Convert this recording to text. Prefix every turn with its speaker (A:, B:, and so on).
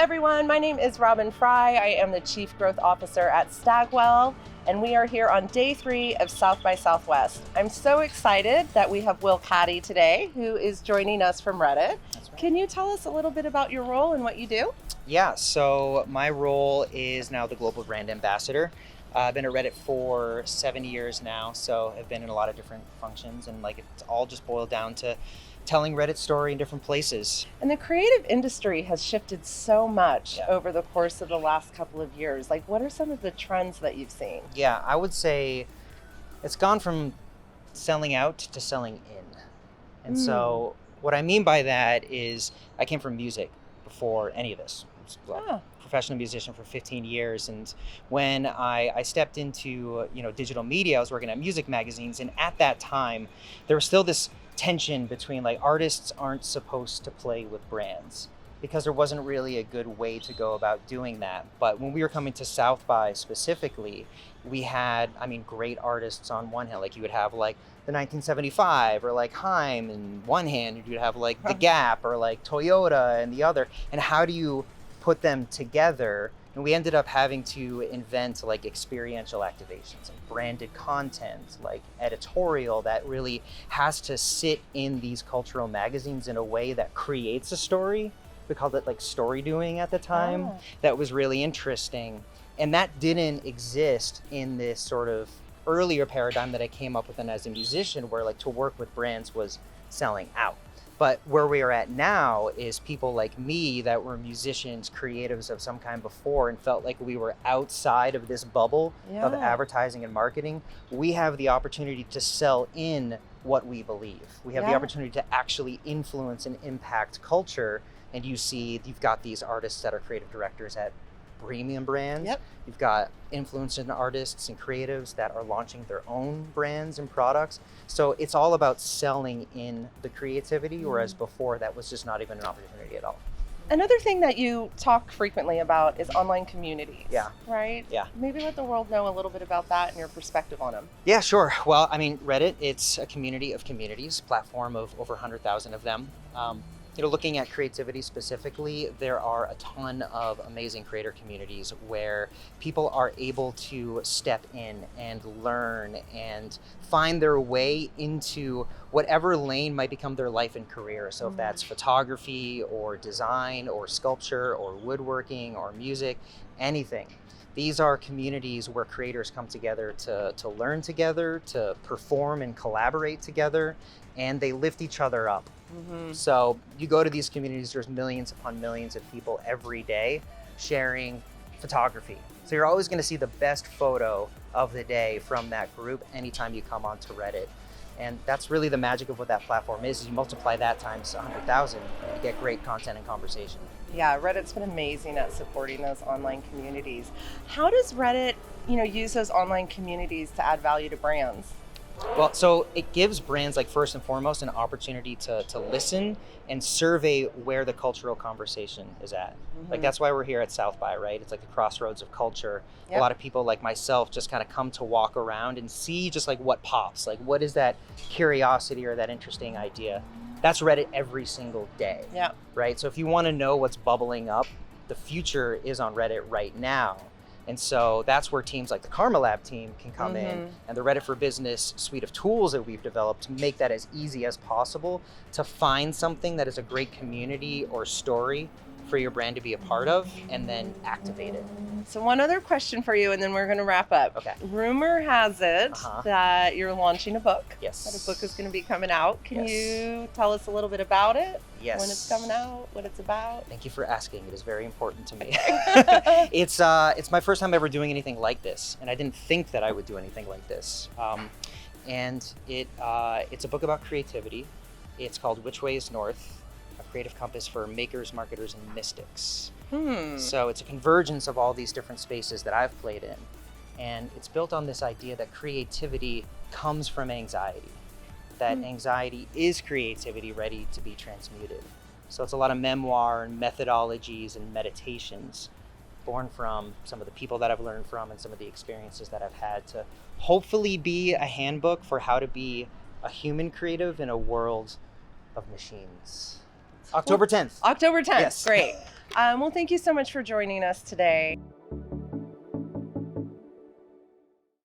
A: everyone, my name is Robyn Freye. I am the Chief Growth Officer at Stagwell, and we are here on day 3 of South by Southwest. I'm so excited that we have Cady today, who is joining us from Reddit.
B: That's right.
A: Can you tell us a little bit about your role and what you do?
B: Yeah, so my role is now the Global Brand Ambassador. I've been at Reddit for 7 years now, so I've been in a lot of different functions, and it's all just boiled down to telling Reddit's story in different places.
A: And the creative industry has shifted so much over the course of the last couple of years. What are some of the trends that you've seen?
B: Yeah, I would say it's gone from selling out to selling in. And so what I mean by that is I came from music before any of this. I was a professional musician for 15 years. And when I stepped into digital media, I was working at music magazines. And at that time, there was still this tension between artists aren't supposed to play with brands because there wasn't really a good way to go about doing that. But when we were coming to South by specifically, we had, great artists on one hand. You would have the 1975 or Haim in one hand, you'd have The Gap or Toyota in the other. And how do you put them together? And we ended up having to invent experiential activations, branded content, editorial that really has to sit in these cultural magazines in a way that creates a story. We called it story doing at the time. That was really interesting. And that didn't exist in this sort of earlier paradigm that I came up with as a musician, where to work with brands was selling out. But where we are at now is people like me that were musicians, creatives of some kind before, and felt like we were outside of this bubble of advertising and marketing. We have the opportunity to sell in what we believe. We have the opportunity to actually influence and impact culture. And you've got these artists that are creative directors at premium brands. You've got influencers and artists and creatives that are launching their own brands and products. So it's all about selling in the creativity, whereas before that was just not even an opportunity at all.
A: Another thing that you talk frequently about is online communities. Right?
B: Yeah.
A: Maybe let the world know a little bit about that and your perspective on them.
B: Yeah, sure. Well, Reddit, it's a community of communities, platform of over 100,000 of them. Looking at creativity specifically, there are a ton of amazing creator communities where people are able to step in and learn and find their way into whatever lane might become their life and career. So if that's photography or design or sculpture or woodworking or music, anything. These are communities where creators come together to learn together, to perform and collaborate together, and they lift each other up. So you go to these communities, there's millions upon millions of people every day sharing photography. So you're always going to see the best photo of the day from that group anytime you come onto Reddit. And that's really the magic of what that platform is you multiply that times 100,000 and you get great content and conversation.
A: Yeah, Reddit's been amazing at supporting those online communities. How does Reddit, use those online communities to add value to brands?
B: Well, so it gives brands, first and foremost, an opportunity to listen and survey where the cultural conversation is at. That's why we're here at South by, right? It's the crossroads of culture. A lot of people like myself just kind of come to walk around and see just what pops, what is that curiosity or that interesting idea. That's Reddit every single day, right? So if you want to know what's bubbling up, the future is on Reddit right now. And so that's where teams like the Karma Lab team can come in, and the Reddit for Business suite of tools that we've developed to make that as easy as possible to find something that is a great community or story for your brand to be a part of and then activate it.
A: So one other question for you, and then we're going to wrap up.
B: Okay.
A: Rumor has it that you're launching a book.
B: Yes.
A: That a book is going to be coming out. Can you tell us a little bit about it?
B: Yes.
A: When it's coming out, what it's about?
B: Thank you for asking. It is very important to me. It's my first time ever doing anything like this, and I didn't think that I would do anything like this. And it's a book about creativity. It's called Which Way is North? A creative compass for makers, marketers, and mystics. So it's a convergence of all these different spaces that I've played in. And it's built on this idea that creativity comes from anxiety. That anxiety is creativity ready to be transmuted. So it's a lot of memoir and methodologies and meditations born from some of the people that I've learned from and some of the experiences that I've had to hopefully be a handbook for how to be a human creative in a world of machines. October 10th.
A: October 10th.
B: Yes.
A: Great. Well, thank you so much for joining us today.